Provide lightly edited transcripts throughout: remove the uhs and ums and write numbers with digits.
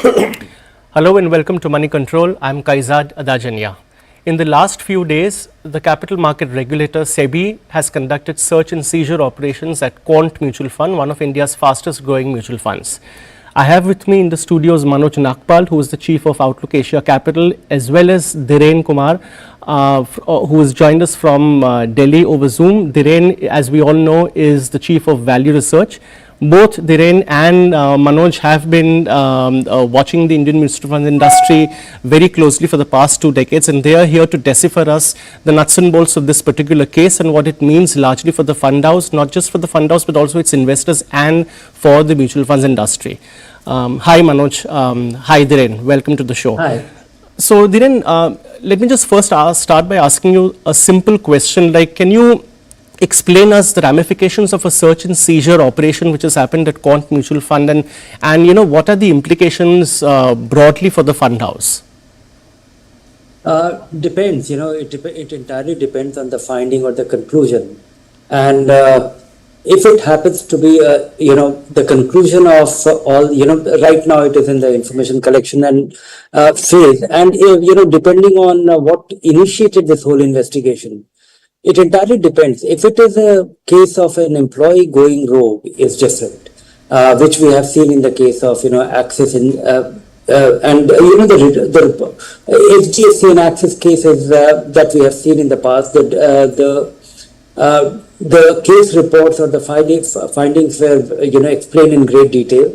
Hello and welcome to Moneycontrol. I'm Kayezad, Adajania. In the last few days, the capital market regulator SEBI has conducted search and seizure operations at Quant Mutual Fund, one of India's fastest growing mutual funds. I have with me in the studios Manoj Nagpal, who is the chief of Outlook Asia Capital, as well as Kumar, who has joined us from Delhi over Zoom. Dhirendra, as we all know, is the chief of value research. Both Dhirendra and Manoj have been watching the Indian mutual fund industry very closely for the past 2 decades, and they are here to decipher us the nuts and bolts of this particular case and what it means largely for the fund house, not just for the fund house but also its investors and for the mutual funds industry. Hi Manoj, hi Dhirendra, welcome to the show. Hi. So Dhirendra, let me just first start by asking you a simple question, like can you explain us the ramifications of a search and seizure operation which has happened at Quant Mutual Fund, and you know, what are the implications broadly for the fund house? Depends, it entirely depends on the finding or the conclusion. And if it happens to be, the conclusion of all, right now it is in the information collection and phase. And, depending on what initiated this whole investigation, it entirely depends. If it is a case of an employee going rogue, is different, which we have seen in the case of, Axis in, and the HDFC and Axis cases that we have seen in the past. The case reports or the findings were, explained in great detail.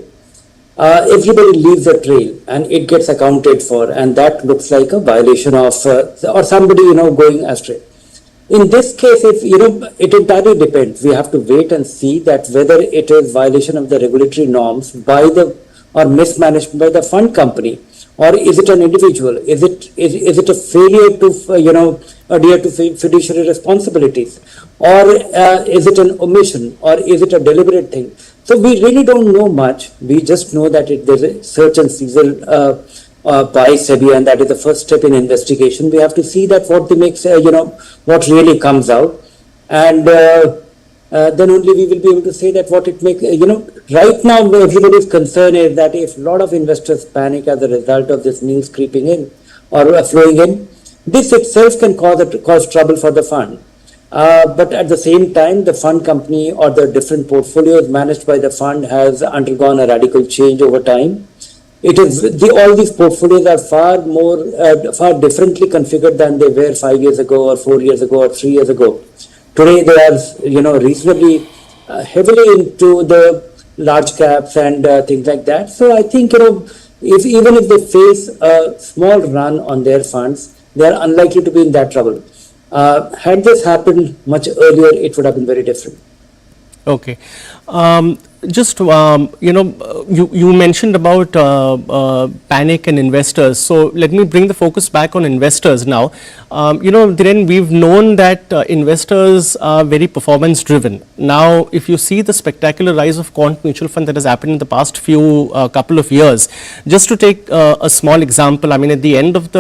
Everybody leaves a trail and it gets accounted for, and that looks like a violation of, or somebody, going astray. In this case, it entirely depends. We have to wait and see that whether it is violation of the regulatory norms or mismanagement by the fund company, or is it an individual? Is it a failure to adhere to fiduciary responsibilities, or is it an omission, or is it a deliberate thing? So we really don't know much. We just know that there's a search and seizure by SEBI, and that is the first step in investigation. We have to see that what they make, what really comes out, and then only we will be able to say that what it makes. Right now everybody's concern is that if a lot of investors panic as a result of this news creeping in or flowing in, this itself can cause trouble for the fund. But at the same time, the fund company or the different portfolios managed by the fund has undergone a radical change over time. It is all these portfolios are far differently configured than they were 5 years ago, or 4 years ago, or 3 years ago. Today they are, reasonably heavily into the large caps and things like that. So I think, even if they face a small run on their funds, they are unlikely to be in that trouble. Had this happened much earlier, it would have been very different. Okay. You mentioned about panic and investors. So let me bring the focus back on investors now. Dhiren, we've known that investors are very performance driven. Now, if you see the spectacular rise of Quant Mutual Fund that has happened in the past couple of years, just to take a small example, I mean, at the end of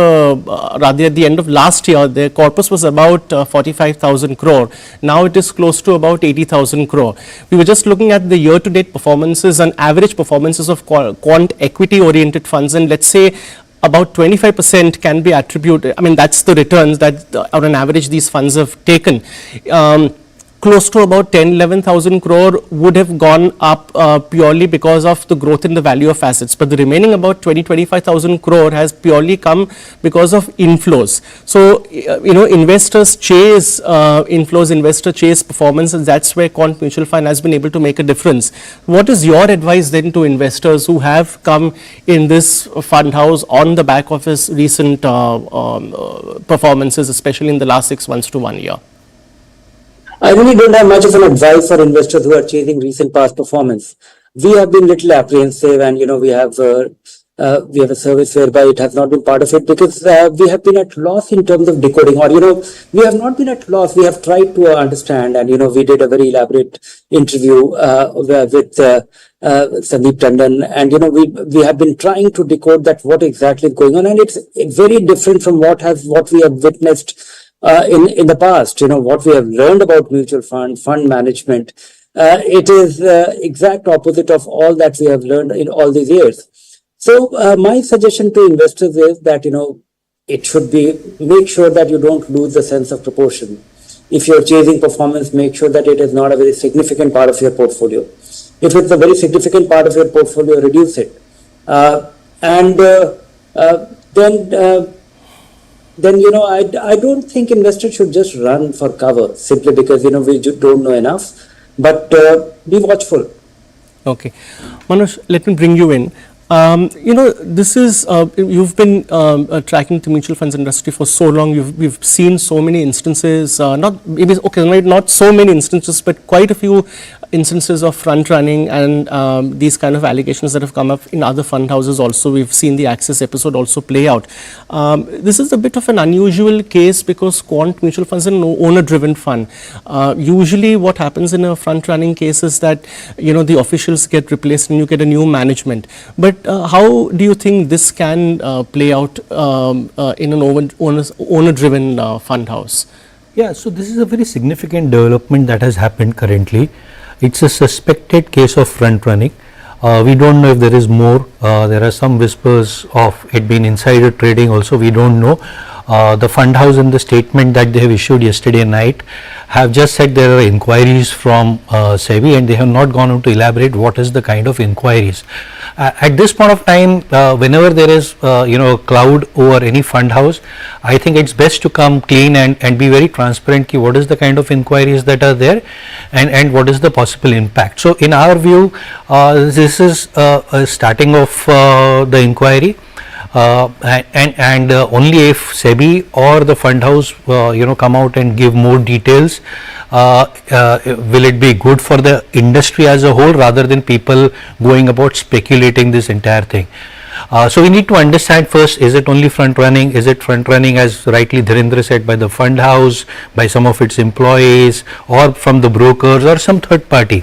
last year, their corpus was about 45,000 crore. Now it is close to about 80,000 crore. We were just looking at the year-to-date performances and average performances of quant equity-oriented funds, and let's say about 25% can be attributed. I mean, that's the returns that on an average these funds have taken. Close to about 10,000-11,000 crore would have gone up purely because of the growth in the value of assets, but the remaining about 20,000-25,000 crore has purely come because of inflows. So investors chase inflows, investors chase performance, and that's where Quant Mutual Fund has been able to make a difference. What is your advice then to investors who have come in this fund house on the back of his recent performances, especially in the last 6 months to 1 year? I really don't have much of an advice for investors who are chasing recent past performance. We have been little apprehensive, and we have a service whereby it has not been part of it, because we have been at loss in terms of decoding, or we have not been at loss. We have tried to understand, and we did a very elaborate interview with Sandeep Tandon, and we have been trying to decode that what exactly is going on, and it's very different from what we have witnessed in the past. What we have learned about mutual fund management, it is exact opposite of all that we have learned in all these years. So my suggestion to investors is that, it should be, make sure that you don't lose the sense of proportion. If you're chasing performance, make sure that it is not a very significant part of your portfolio. If it's a very significant part of your portfolio, reduce it. And then I don't think investors should just run for cover simply because we don't know enough. But be watchful. Okay, Manoj, let me bring you in. This is you've been tracking the mutual funds industry for so long. We've seen so many instances, not so many instances, but quite a few instances of front running and these kind of allegations that have come up in other fund houses also. We've seen the Axis episode also play out. This is a bit of an unusual case because Quant Mutual Funds is an owner-driven fund. Usually what happens in a front running case is that, the officials get replaced and you get a new management. But how do you think this can play out in an owner-driven fund house? Yeah, so this is a very significant development that has happened currently. It's a suspected case of front running. We don't know if there is more. There are some whispers of it being insider trading also. We don't know. The fund house in the statement that they have issued yesterday night have just said there are inquiries from SEBI, and they have not gone on to elaborate what is the kind of inquiries. At this point of time, whenever there is a cloud over any fund house, I think it's best to come clean and be very transparent ki what is the kind of inquiries that are there and what is the possible impact. So in our view, this is a starting of the inquiry. And only if SEBI or the fund house come out and give more details, will it be good for the industry as a whole rather than people going about speculating this entire thing. So we need to understand first, is it only front running? Is it front running, as rightly Dhirendra said, by the fund house, by some of its employees, or from the brokers or some third party?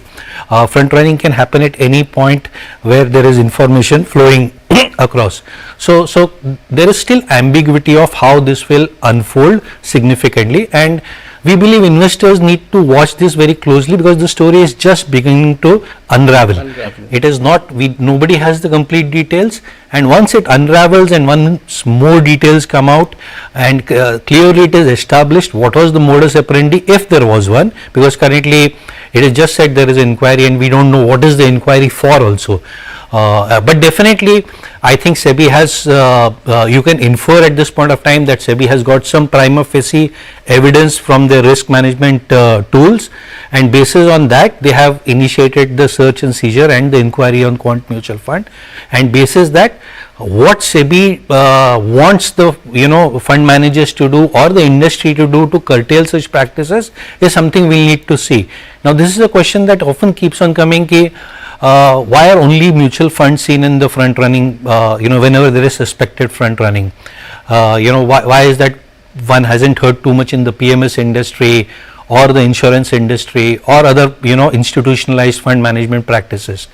Front running can happen at any point where there is information flowing across. So there is still ambiguity of how this will unfold significantly, and we believe investors need to watch this very closely because the story is just beginning to unravel. It is not, nobody has the complete details, and once it unravels and once more details come out and clearly it is established what was the modus operandi, if there was one, because currently it is just said there is an inquiry and we don't know what is the inquiry for also. But definitely I think SEBI has, you can infer at this point of time that SEBI has got some prima facie evidence from their risk management tools, and basis on that they have initiated the search and seizure and the inquiry on Quant Mutual Fund, and basis that what SEBI wants the fund managers to do or the industry to do to curtail such practices is something we need to see. Now this is a question that often keeps on coming, why are only mutual funds seen in the front running, whenever there is suspected front running? Why is that one hasn't heard too much in the PMS industry or the insurance industry or other institutionalized fund management practices?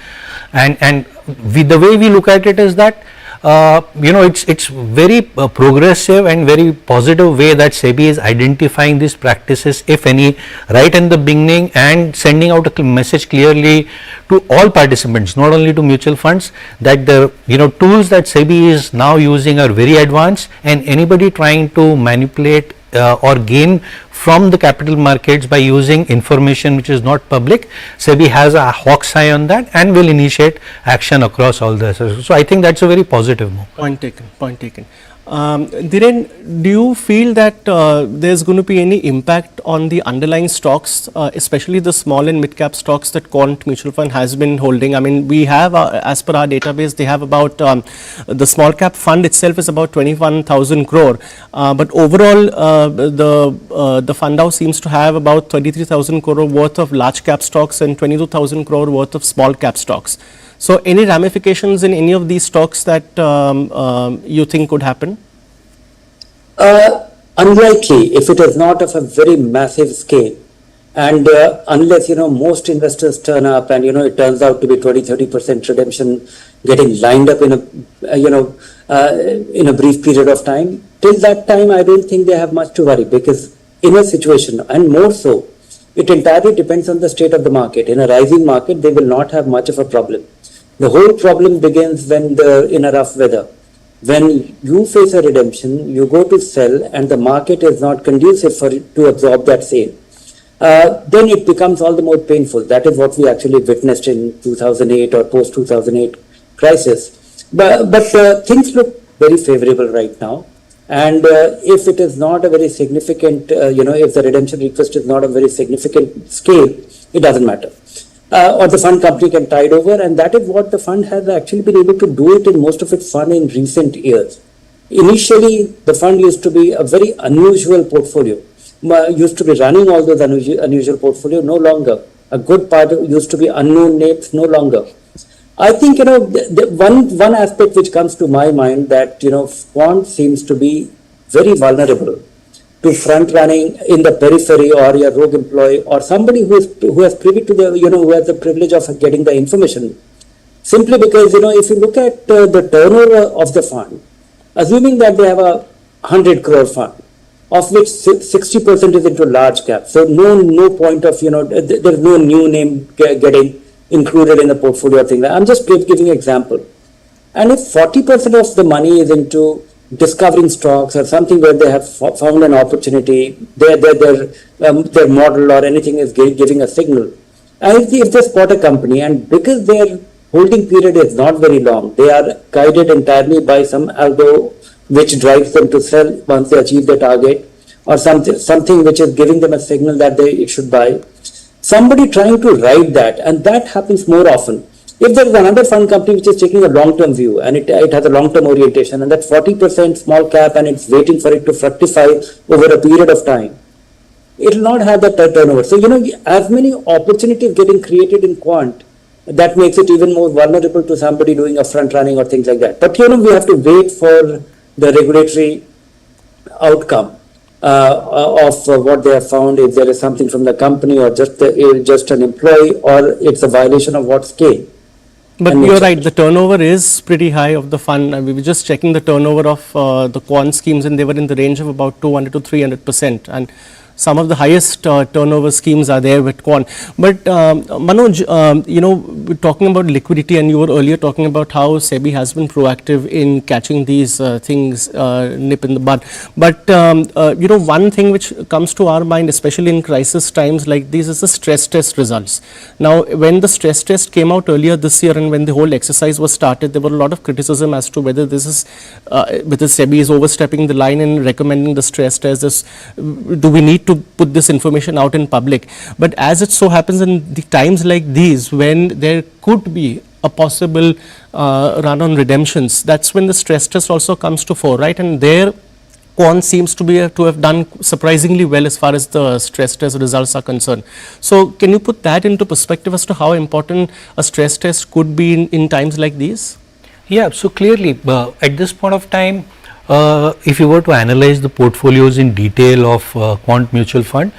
And the way we look at it is that it's very progressive and very positive way that SEBI is identifying these practices, if any, right in the beginning, and sending out a message clearly to all participants, not only to mutual funds, that the tools that SEBI is now using are very advanced, and anybody trying to manipulate or gain from the capital markets by using information which is not public, SEBI has a hawk's eye on that and will initiate action across all the assets. So I think that's a very positive move. Point taken. Dhiren, do you feel that there's going to be any impact on the underlying stocks, especially the small and mid-cap stocks that Quant Mutual Fund has been holding? I mean, we have, as per our database, they have about, the small cap fund itself is about 21,000 crore. But overall, the fund house seems to have about 33,000 crore worth of large cap stocks and 22,000 crore worth of small cap stocks. So any ramifications in any of these stocks that you think could happen? Unlikely, if it is not of a very massive scale, and unless most investors turn up and it turns out to be 20-30% redemption getting lined up in a brief period of time. Till that time, I don't think they have much to worry, because in a situation, and more so, it entirely depends on the state of the market. In a rising market, they will not have much of a problem. The whole problem begins when in a rough weather. When you face a redemption, you go to sell and the market is not conducive for it to absorb that sale. Then it becomes all the more painful. That is what we actually witnessed in 2008 or post 2008 crisis. But things look very favorable right now. And if it is not a very significant, if the redemption request is not a very significant scale, it doesn't matter. Or the fund company can tide over, and that is what the fund has actually been able to do it in most of its fund in recent years. Initially, the fund used to be a very unusual portfolio. Used to be running all those unusual portfolio, no longer. A good part used to be unknown names, no longer. I think, one aspect which comes to my mind that, Quant seems to be very vulnerable to front running in the periphery, or your rogue employee, or somebody who has privy to the, who has the privilege of getting the information. Simply because, if you look at the turnover of the fund, assuming that they have a 100 crore fund, of which 60% is into large cap. So no point of, there's no new name getting included in the portfolio or thing. I'm just giving an example. And if 40% of the money is into discovering stocks or something where they have found an opportunity, their model or anything is giving a signal. And if they spot a company, and because their holding period is not very long, they are guided entirely by some algo which drives them to sell once they achieve the target, or something which is giving them a signal that they should buy. Somebody trying to ride that, and that happens more often. If there is another fund company which is taking a long-term view, and it has a long-term orientation, and that 40% small cap, and it's waiting for it to fructify over a period of time, it will not have that turnover. So, as many opportunities getting created in Quant, that makes it even more vulnerable to somebody doing a front running or things like that. But, we have to wait for the regulatory outcome of what they have found, if there is something from the company or just an employee, or it's a violation of what scale. But you're right, the turnover is pretty high of the fund. We were just checking the turnover of the Quant schemes, and they were in the range of about 200 to 300%. And some of the highest turnover schemes are there with Quant. But Manoj, we're talking about liquidity, and you were earlier talking about how SEBI has been proactive in catching these things nip in the bud. But one thing which comes to our mind, especially in crisis times like these, is the stress test results. Now, when the stress test came out earlier this year, and when the whole exercise was started, there were a lot of criticism as to whether this is whether SEBI is overstepping the line in recommending the stress test. Do we need to put this information out in public? But as it so happens in the times like these, when there could be a possible run on redemptions, that's when the stress test also comes to fore, right? And there Quant seems to have done surprisingly well as far as the stress test results are concerned. So can you put that into perspective as to how important a stress test could be in times like these? Yeah, so clearly at this point of time, if you were to analyze the portfolios in detail of Quant Mutual Fund,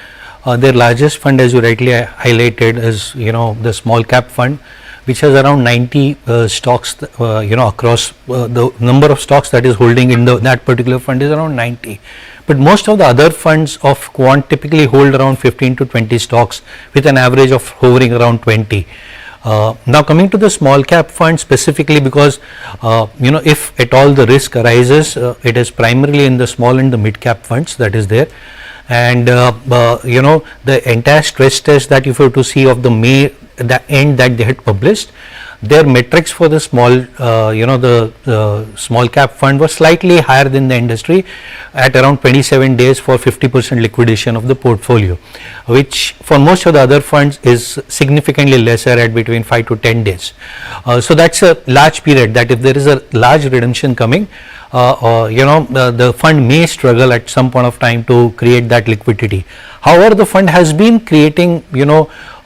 their largest fund, as you rightly highlighted, is the small cap fund, which has around 90 stocks. Across the number of stocks that is holding in that particular fund is around 90. But most of the other funds of Quant typically hold around 15 to 20 stocks, with an average of hovering around 20. Now coming to the small cap fund specifically, because if at all the risk arises, it is primarily in the small and the mid cap funds that is there. And the entire stress test that you have to see of the end that they had published, their metrics for the small small cap fund was slightly higher than the industry at around 27 days for 50% liquidation of the portfolio, which for most of the other funds is significantly lesser at between 5 to 10 days. So that's a large period that if there is a large redemption coming, the fund may struggle at some point of time to create that liquidity. However, the fund has been creating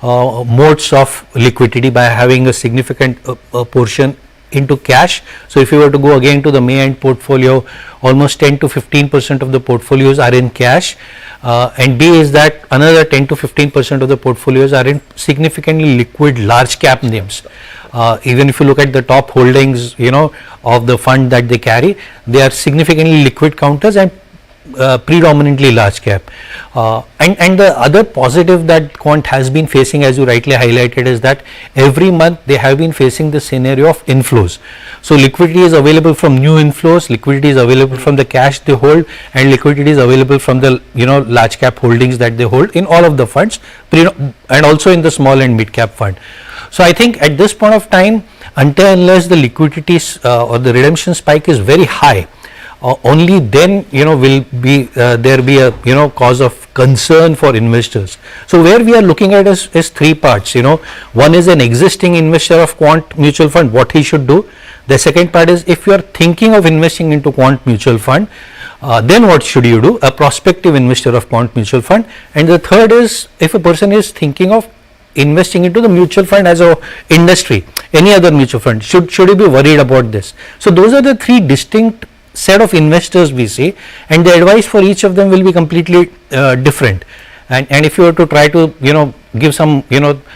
modes of liquidity by having a significant portion into cash. So if you were to go again to the May end portfolio, almost 10 to 15% of the portfolios are in cash, and B is that another 10 to 15% of the portfolios are in significantly liquid large cap names. Even if you look at the top holdings of the fund that they carry, they are significantly liquid counters, and predominantly large cap. And the other positive that Quant has been facing, as you rightly highlighted, is that every month they have been facing the scenario of inflows. So liquidity is available from new inflows, liquidity is available from the cash they hold, and liquidity is available from the large cap holdings that they hold in all of the funds, and also in the small and mid cap fund. So I think at this point of time, unless the liquidity or the redemption spike is very high, only then will be there be a cause of concern for investors. So where we are looking at is three parts. One is an existing investor of Quant mutual fund, what he should do. The second part is, if you are thinking of investing into Quant mutual fund, then what should you do, a prospective investor of Quant mutual fund. And the third is, if a person is thinking of investing into the mutual fund as a industry, any other mutual fund, should he be worried about this? So those are the three distinct set of investors we see, and the advice for each of them will be completely different. And if you were to try to give some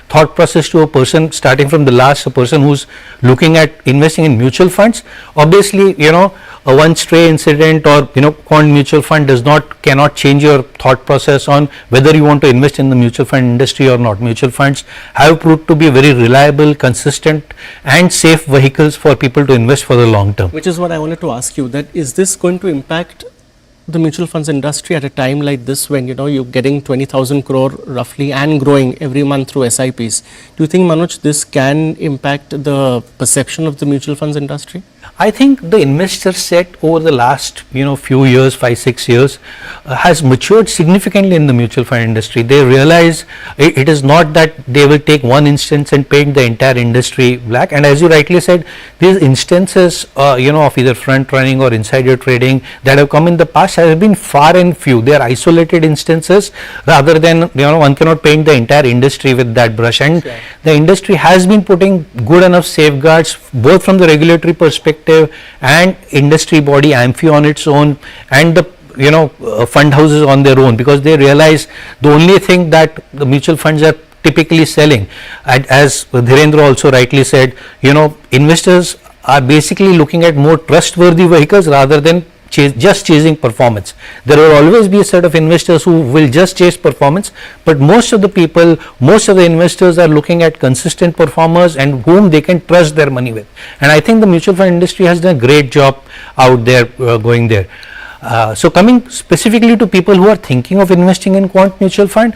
thought process to a person, starting from the last, a person who's looking at investing in mutual funds, obviously a one stray incident or Quant mutual fund cannot change your thought process on whether you want to invest in the mutual fund industry or not. Mutual funds have proved to be very reliable, consistent and safe vehicles for people to invest for the long term. Which is what I wanted to ask you, that is this going to impact the mutual funds industry at a time like this, when you're getting 20,000 crore roughly and growing every month through SIPs? Do you think, Manoj, this can impact the perception of the mutual funds industry? I think the investor set over the last few years, 5-6 years, has matured significantly in the mutual fund industry. They realize it is not that they will take one instance and paint the entire industry black. And as you rightly said, these instances of either front running or insider trading that have come in the past have been far and few. They are isolated instances, rather than one cannot paint the entire industry with that brush. And sure, the industry has been putting good enough safeguards, both from the regulatory perspective and industry body AMFI on its own, and the fund houses on their own, because they realize the only thing that the mutual funds are typically selling, as Dhirendra also rightly said, investors are basically looking at more trustworthy vehicles rather than just chasing performance. There will always be a set of investors who will just chase performance, but most of the investors are looking at consistent performers and whom they can trust their money with. And I think the mutual fund industry has done a great job out there going there. So coming specifically to people who are thinking of investing in Quant mutual fund,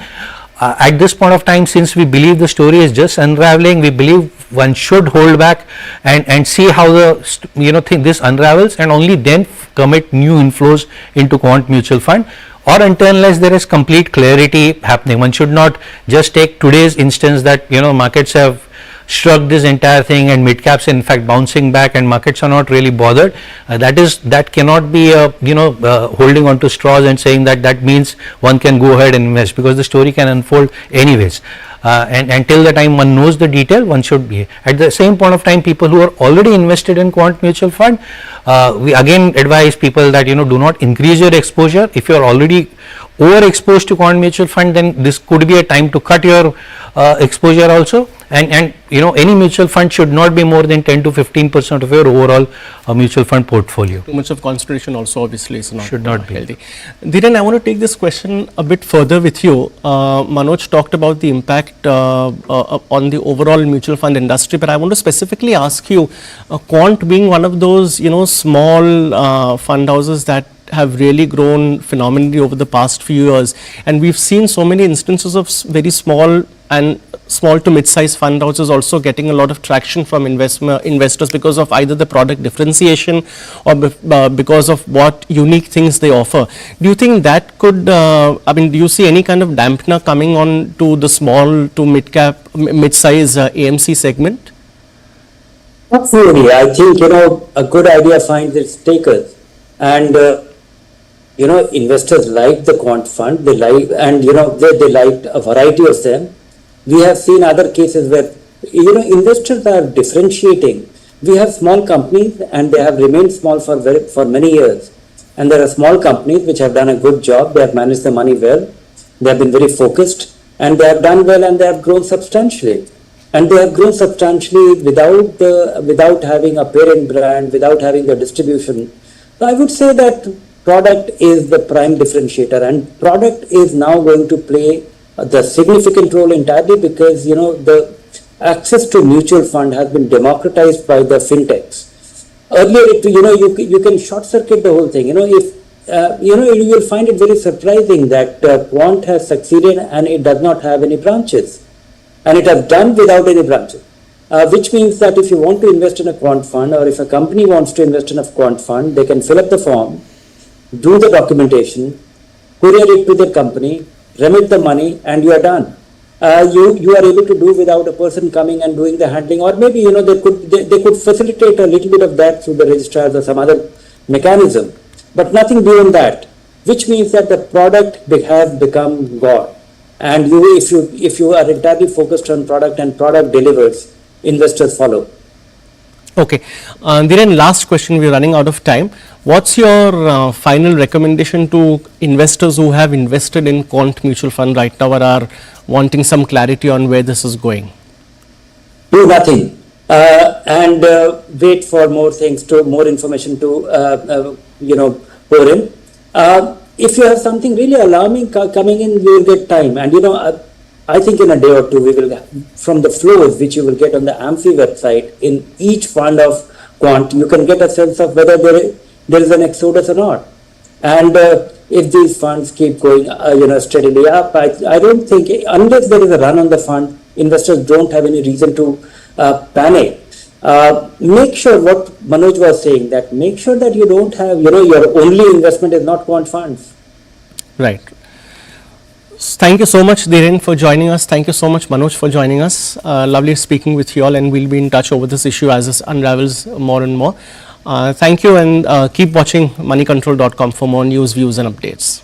at this point of time, since we believe the story is just unraveling, we believe one should hold back and see how the this unravels, and only then commit new inflows into Quant mutual fund, or unless there is complete clarity happening. One should not just take today's instance that markets have shrugged this entire thing and mid caps in fact bouncing back and markets are not really bothered. That cannot be holding on to straws and saying that means one can go ahead and invest, because the story can unfold anyways. And until the time one knows the detail, one should be. At the same point of time, people who are already invested in Quant mutual fund, we again advise people that do not increase your exposure. If you are already overexposed to Quant mutual fund, then this could be a time to cut your exposure also. And any mutual fund should not be more than 10 to 15% of your overall mutual fund portfolio. Too much of concentration also obviously is not, should not be healthy. Dhiren, I want to take this question a bit further with you. Manoj talked about the impact on the overall mutual fund industry, but I want to specifically ask you, Quant being one of those small fund houses that have really grown phenomenally over the past few years, and we've seen so many instances of very small to mid-sized fund houses also getting a lot of traction from investors because of either the product differentiation or because of what unique things they offer. Do you think that could, do you see any kind of dampener coming on to the small to mid-size AMC segment? Absolutely. I think, a good idea finds its takers. And, investors like the Quant fund, they liked a variety of them. We have seen other cases where, investors are differentiating. We have small companies and they have remained small for many years. And there are small companies which have done a good job. They have managed the money well. They have been very focused and they have done well and they have grown substantially. And they have grown substantially without having a parent brand, without having the distribution. So I would say that product is the prime differentiator, and product is now going to play the significant role entirely because, the access to mutual fund has been democratized by the fintechs. Earlier, you can short circuit the whole thing. You will find it very surprising that Quant has succeeded and it does not have any branches, and it has done without any branches. Which means that if you want to invest in a quant fund, or if a company wants to invest in a quant fund, they can fill up the form, do the documentation, courier it to their company, remit the money, and you are done. You are able to do without a person coming and doing the handling, or maybe they could facilitate a little bit of that through the registrars or some other mechanism, but nothing beyond that. Which means that the product has become God, and if you are entirely focused on product and product delivers, investors follow. Okay. Dhiren, last question, we're running out of time. What's your final recommendation to investors who have invested in Quant mutual fund right now or are wanting some clarity on where this is going? Do nothing and wait for more information to pour in. If you have something really alarming coming in, we will get time, and I think in a day or two we will, from the flows which you will get on the AMC website in each fund of Quant, you can get a sense of whether there is an exodus or not. And if these funds keep going steadily up, I don't think, unless there is a run on the fund, investors don't have any reason to panic. Make sure what Manoj was saying, that make sure that you don't have, your only investment is not quant funds. Right. Thank you so much, Dhirendra, for joining us. Thank you so much, Manoj, for joining us. Lovely speaking with you all, and we'll be in touch over this issue as this unravels more and more. Thank you, and keep watching moneycontrol.com for more news, views and updates.